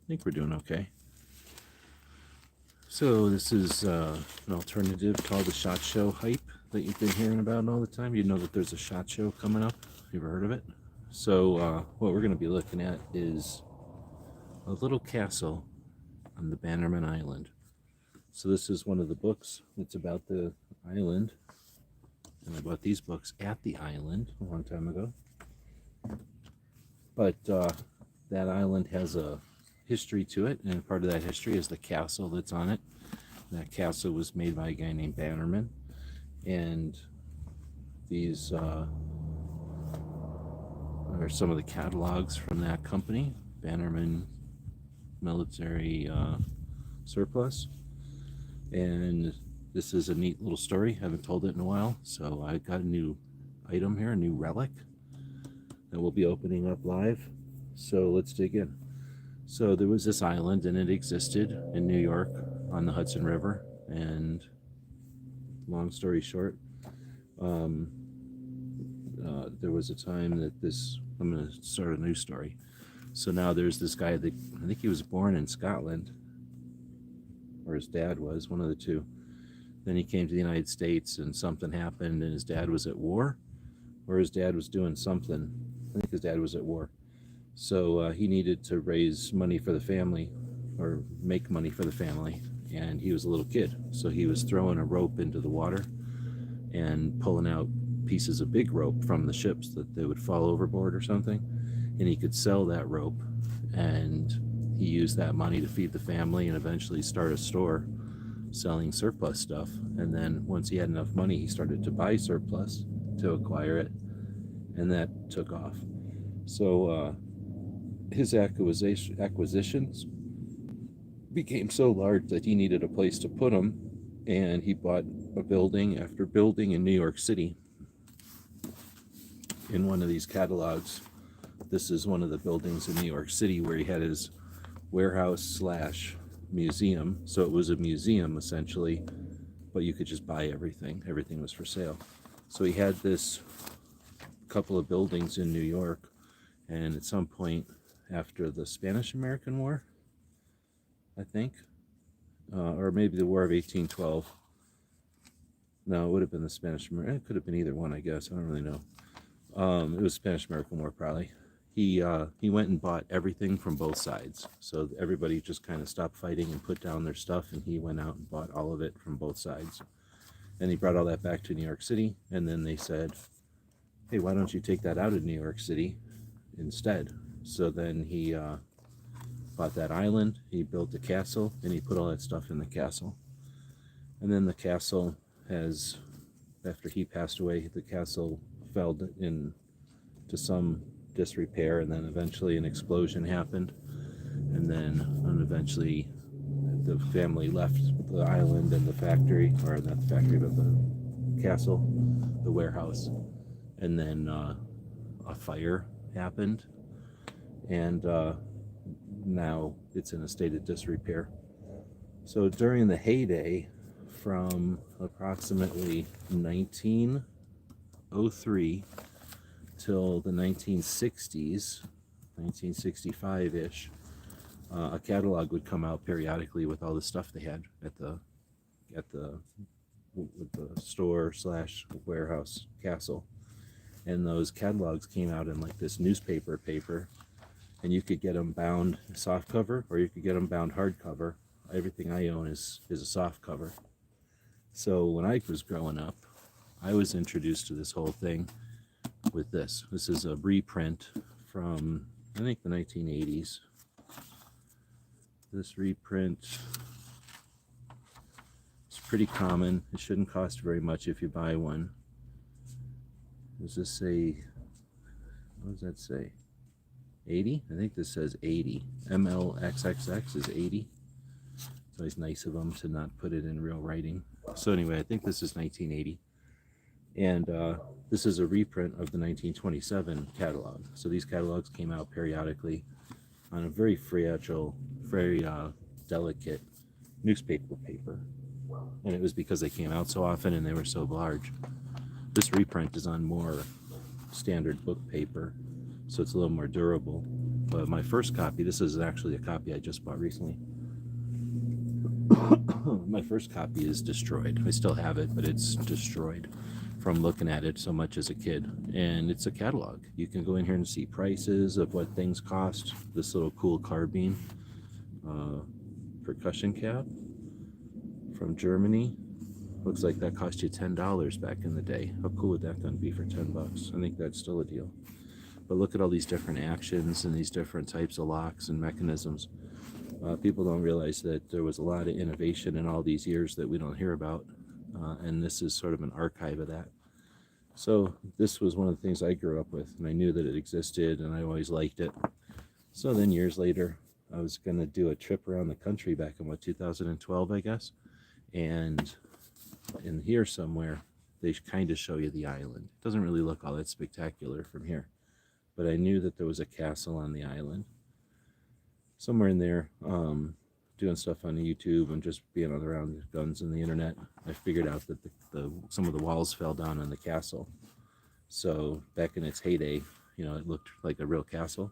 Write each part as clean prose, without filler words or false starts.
think we're doing okay. So this is an alternative called the SHOT Show hype that you've been hearing about all the time. You know that there's a SHOT Show coming up. You ever heard of it? So what we're going to be looking at is a little castle on the Bannerman Island. So this is one of the books that's about the island. And I bought these books at the island a long time ago. But that island has a history to it, and part of that history is the castle that's on it. That castle was made by a guy named Bannerman, and these are some of the catalogs from that company, Bannerman Military Surplus. And this is a neat little story. I haven't told it in a while, so I got a new item here, a new relic that we'll be opening up live. So let's dig in. So there was this island, and it existed in New York on the Hudson River. And long story short, there was a time that I'm going to start a new story. So now there's this guy that, I think he was born in Scotland, or his dad was, one of the two. Then he came to the United States, and something happened, and his dad was at war, or his dad was doing something. I think his dad was at war. So he needed to raise money for the family, or make money for the family, and he was a little kid. So he was throwing a rope into the water and pulling out pieces of big rope from the ships that they would fall overboard or something, and he could sell that rope, and he used that money to feed the family and eventually start a store selling surplus stuff. And then once he had enough money, he started to buy surplus to acquire it, and that took off. So his acquisitions became so large that he needed a place to put them, and he bought a building after building in New York City. In one of these catalogs, this is one of the buildings in New York City where he had his warehouse slash museum. So it was a museum essentially, but you could just buy everything. Everything was for sale. So he had this couple of buildings in New York, and at some point after the Spanish-American War, I think, or maybe the War of 1812. No, it would have been the Spanish-American. It could have been either one, I guess. I don't really know. It was Spanish-American War, probably. He went and bought everything from both sides. So everybody just kind of stopped fighting and put down their stuff, and he went out and bought all of it from both sides. And he brought all that back to New York City, and then they said, hey, why don't you take that out of New York City instead? So then he bought that island, he built a castle, and he put all that stuff in the castle. And then the castle has, after he passed away, the castle fell into some disrepair, and then eventually an explosion happened, and then eventually the family left the island and the factory, or not the factory, but the castle, the warehouse, and then a fire happened, and now it's in a state of disrepair. So during the heyday, from approximately 1903 till the 1960s, 1965-ish, a catalog would come out periodically with all the stuff they had at the store slash warehouse castle. And those catalogs came out in like this newspaper paper, and you could get them bound soft cover, or you could get them bound hardcover. Everything I own is a soft cover. So when I was growing up, I was introduced to this whole thing with this. This is a reprint from, I think, the 1980s. This reprint is pretty common. It shouldn't cost very much if you buy one. Does this say, what does that say? 80? I think this says 80. MLXXX is 80. It's always nice of them to not put it in real writing. So anyway, I think this is 1980. And this is a reprint of the 1927 catalog. So these catalogs came out periodically on a very fragile, very delicate newspaper paper. And it was because they came out so often and they were so large. This reprint is on more standard book paper, so it's a little more durable. But my first copy, this is actually a copy I just bought recently. My first copy is destroyed. I still have it, but it's destroyed from looking at it so much as a kid. And it's a catalog. You can go in here and see prices of what things cost. This little cool carbine percussion cap from Germany. Looks like that cost you $10 back in the day. How cool would that gun be for 10 bucks? I think that's still a deal. But look at all these different actions and these different types of locks and mechanisms. People don't realize that there was a lot of innovation in all these years that we don't hear about. And this is sort of an archive of that. So this was one of the things I grew up with, and I knew that it existed, and I always liked it. So then years later, I was going to do a trip around the country back in, 2012, I guess. And in here somewhere, they kind of show you the island. It doesn't really look all that spectacular from here. But I knew that there was a castle on the island. Somewhere in there, doing stuff on YouTube and just being around guns and the internet, I figured out that some of the walls fell down on the castle. So back in its heyday, it looked like a real castle.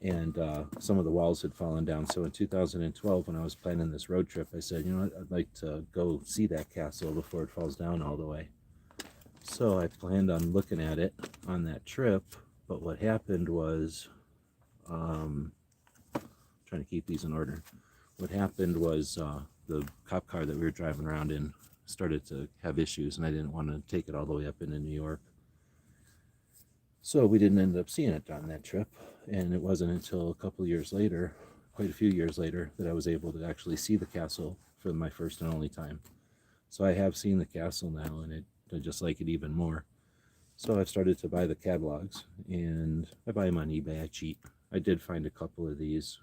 And some of the walls had fallen down. So in 2012, when I was planning this road trip, I said, I'd like to go see that castle before it falls down all the way. So I planned on looking at it on that trip. But what happened was, trying to keep these in order. What happened was the cop car that we were driving around in started to have issues, and I didn't want to take it all the way up into New York. So we didn't end up seeing it on that trip, and it wasn't until a couple of years later, quite a few years later, that I was able to actually see the castle for my first and only time. So I have seen the castle now, and I just like it even more. So I've started to buy the catalogs, and I buy them on eBay. I cheat. I did find a couple of these.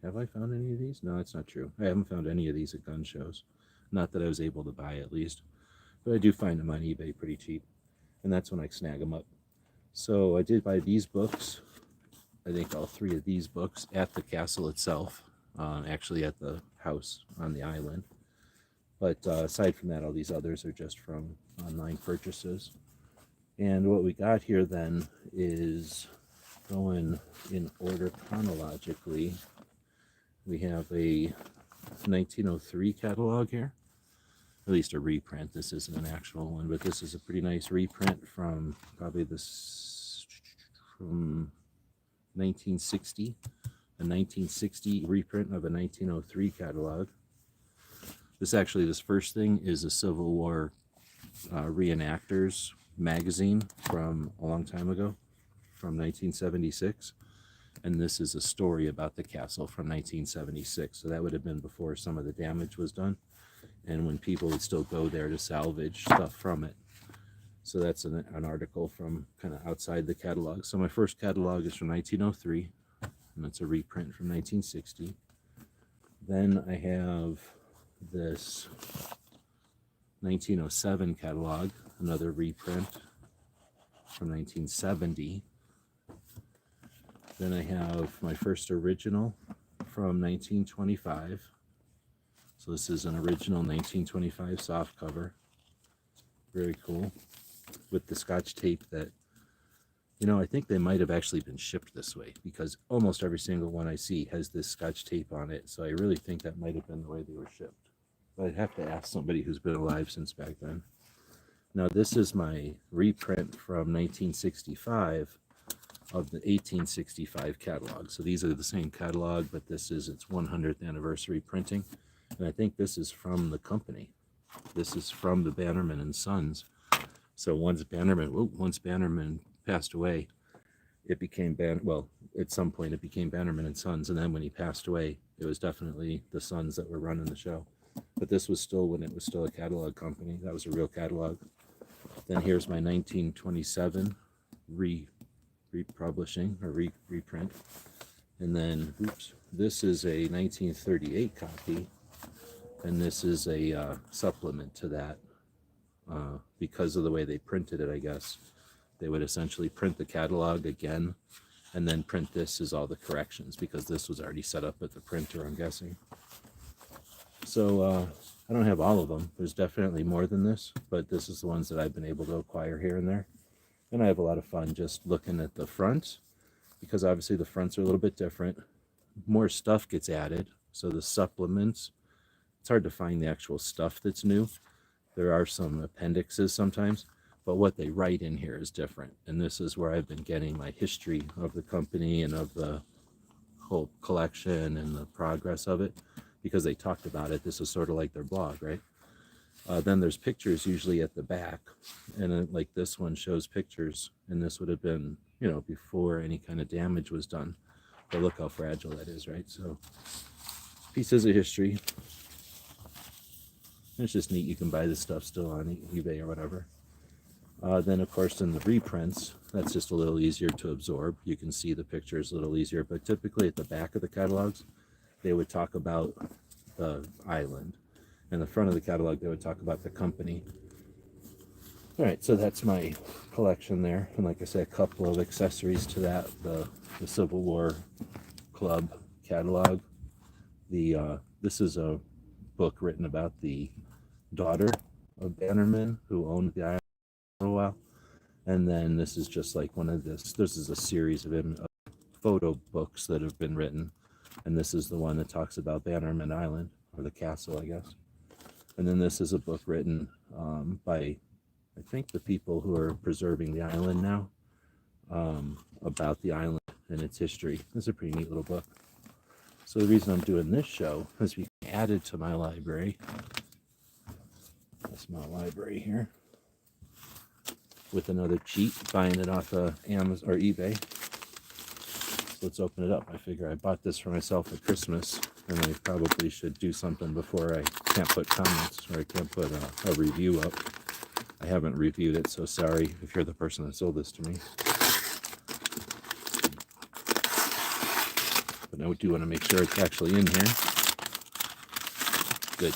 Have I found any of these? No, that's not true. I haven't found any of these at gun shows. Not that I was able to buy, at least. But I do find them on eBay pretty cheap. And that's when I snag them up. So I did buy these books. I think all three of these books at the castle itself. Actually at the house on the island. But aside from that, all these others are just from online purchases. And what we got here then is going in order chronologically. We have a 1903 catalog here, at least a reprint. This isn't an actual one, but this is a pretty nice reprint from probably from 1960, a 1960 reprint of a 1903 catalog. This first thing is a Civil War reenactors magazine from a long time ago, from 1976. And this is a story about the castle from 1976. So that would have been before some of the damage was done, and when people would still go there to salvage stuff from it. So that's an article from kind of outside the catalog. So my first catalog is from 1903, and it's a reprint from 1960. Then I have this 1907 catalog, another reprint from 1970. Then I have my first original from 1925. So this is an original 1925 soft cover. Very cool. With the Scotch tape that, I think they might have actually been shipped this way, because almost every single one I see has this Scotch tape on it. So I really think that might have been the way they were shipped. But I'd have to ask somebody who's been alive since back then. Now this is my reprint from 1965 of the 1865 catalog. So these are the same catalog, but this is its 100th anniversary printing. And I think this is from the company. This is from the Bannerman and Sons. So once Bannerman passed away, it became at some point it became Bannerman and Sons, and then when he passed away, it was definitely the Sons that were running the show. But this was still when it was still a catalog company. That was a real catalog. Then here's my 1927 republishing or reprint, and then this is a 1938 copy, and this is a supplement to that. Because of the way they printed it, I guess they would essentially print the catalog again and then print this as all the corrections, because this was already set up at the printer, I'm guessing. So I don't have all of them. There's definitely more than this, but this is the ones that I've been able to acquire here and there. And I have a lot of fun just looking at the front because obviously the fronts are a little bit different. More stuff gets added. So the supplements, it's hard to find the actual stuff that's new. There are some appendixes sometimes, but what they write in here is different. And this is where I've been getting my history of the company and of the whole collection and the progress of it, because they talked about it. This is sort of like their blog, right? Then there's pictures usually at the back, and like this one shows pictures, and this would have been, you know, before any kind of damage was done. But look how fragile that is, right? So pieces of history. It's just neat. You can buy this stuff still on eBay or whatever. Then of course in the reprints, that's just a little easier to absorb. You can see the pictures a little easier, but typically at the back of the catalogs, they would talk about the island. In the front of the catalog, they would talk about the company. All right, so that's my collection there. And like I said, a couple of accessories to that. The Civil War Club catalog. This is a book written about the daughter of Bannerman, who owned the island for a while. And then this is just like one of this is a series of photo books that have been written. And this is the one that talks about Bannerman Island, or the castle, I guess. And then this is a book written by, I think, the people who are preserving the island now, about the island and its history. This is a pretty neat little book. So the reason I'm doing this show is we added to my library. That's my library here. With another cheat, buying it off Amazon or eBay. So let's open it up. I figure I bought this for myself at Christmas, and I probably should do something before I can't put comments, or I can't put a review up. I haven't reviewed it, so sorry if you're the person that sold this to me. But I do want to make sure it's actually in here. Good.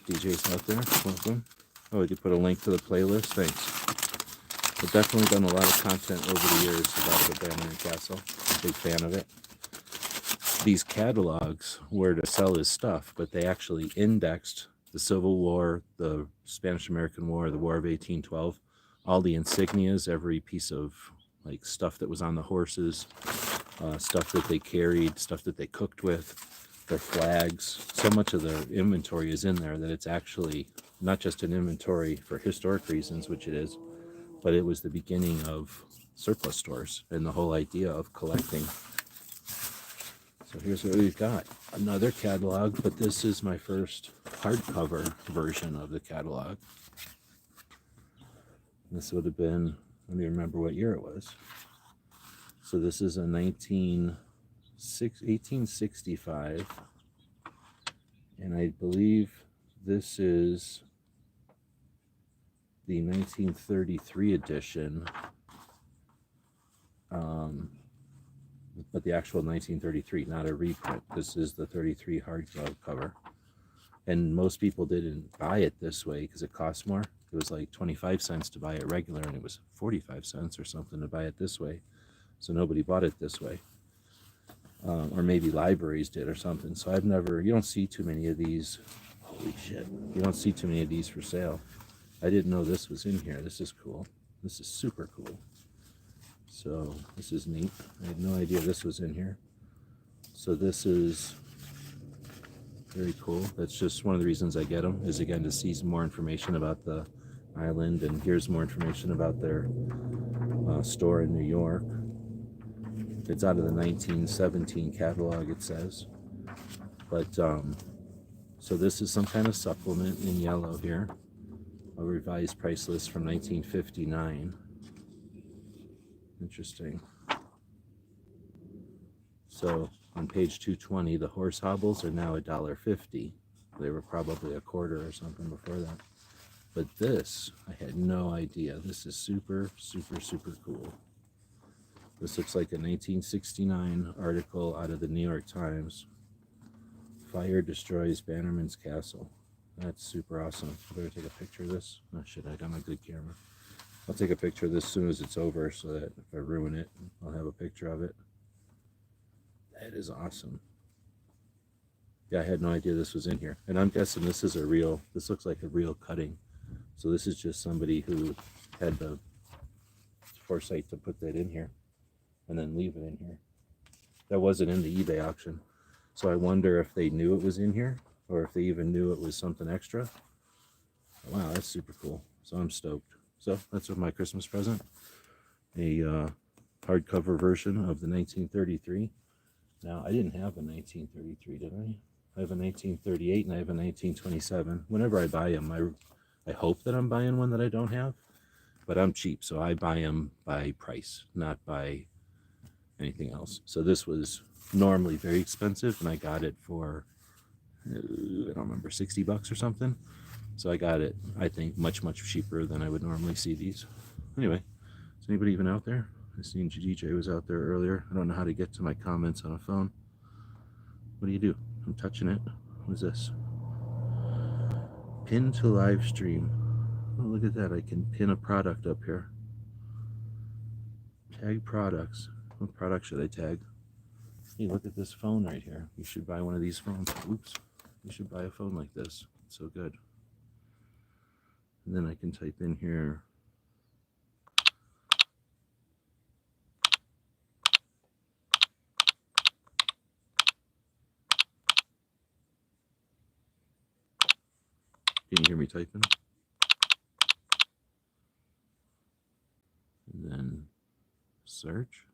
DJ's out there. Welcome. Oh, did you put a link to the playlist? Thanks. I've definitely done a lot of content over the years about the Bannerman Castle. I'm a big fan of it. These catalogs were to sell his stuff, but they actually indexed the Civil War, the Spanish-American War, the War of 1812, all the insignias, every piece of like stuff that was on the horses, stuff that they carried, stuff that they cooked with, their flags. So much of their inventory is in there that it's actually not just an inventory for historic reasons, which it is, but it was the beginning of surplus stores and the whole idea of collecting. So here's what we've got. Another catalog, but this is my first hardcover version of the catalog. This would have been, let me remember what year it was. So this is a 1865, and I believe this is the 1933 edition, but the actual 1933, not a reprint. This is the 33 hardcover, and most people didn't buy it this way because it cost more. It was like 25 cents to buy it regular, and it was 45 cents or something to buy it this way. So nobody bought it this way. Or maybe libraries did or something. So you don't see too many of these. Holy shit. You don't see too many of these for sale. I didn't know this was in here. This is cool. This is super cool. So this is neat. I had no idea this was in here. So this is very cool. That's just one of the reasons I get them, is again to see some more information about the island. And here's more information about their store in New York. It's out of the 1917 catalog, it says. But so this is some kind of supplement in yellow here. A revised price list from 1959. Interesting. So on page 220, the horse hobbles are now $1.50. They were probably a quarter or something before that. But this, I had no idea. This is super, super, super cool. This looks like a 1969 article out of the New York Times. Fire destroys Bannerman's castle. That's super awesome. I better take a picture of this. Oh shit, I got my good camera. I'll take a picture of this as soon as it's over, so that if I ruin it, I'll have a picture of it. That is awesome. Yeah, I had no idea this was in here. And I'm guessing this looks like a real cutting. So this is just somebody who had the foresight to put that in here and then leave it in here. That wasn't in the eBay auction. So I wonder if they knew it was in here or if they even knew it was something extra. Wow, that's super cool. So I'm stoked. So that's my Christmas present. A hardcover version of the 1933. Now, I didn't have a 1933, did I? I have a 1938 and I have a 1927. Whenever I buy them, I hope that I'm buying one that I don't have. But I'm cheap, so I buy them by price, not by anything else. So this was normally very expensive, and I got it for, I don't remember, 60 bucks or something. So I got it, I think, much, much cheaper than I would normally see these. Anyway, is anybody even out there? I seen DJ was out there earlier. I don't know how to get to my comments on a phone. What do you do? I'm touching it. What is this? Pin to live stream. Oh, look at that. I can pin a product up here. Tag products. What product should I tag? Hey, look at this phone right here. You should buy one of these phones. Oops. You should buy a phone like this. It's so good. And then I can type in here. Can you hear me typing? And then search.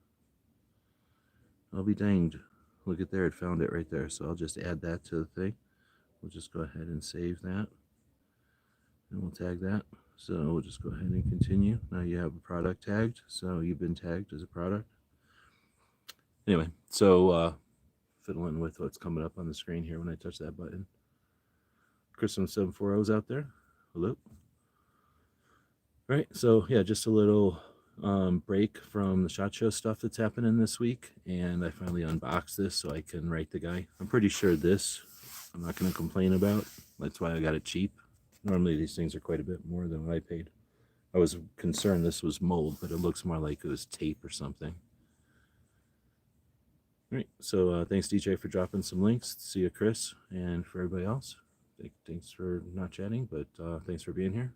I'll be danged. Look at there, it found it right there. So I'll just add that to the thing. We'll just go ahead and save that. And we'll tag that. So we'll just go ahead and continue. Now you have a product tagged. So you've been tagged as a product. Anyway, so fiddling with what's coming up on the screen here when I touch that button. Christmas 740's out there. Hello. All right, so yeah, just a little break from the SHOT Show stuff that's happening this week, and I finally unboxed this so I can write the guy. I'm pretty sure this I'm not going to complain about. That's why I got it cheap. Normally these things are quite a bit more than what I paid. I was concerned this was mold, but it looks more like it was tape or something. All right, so thanks DJ for dropping some links. See you, Chris, and for everybody else. Thanks for not chatting, but thanks for being here.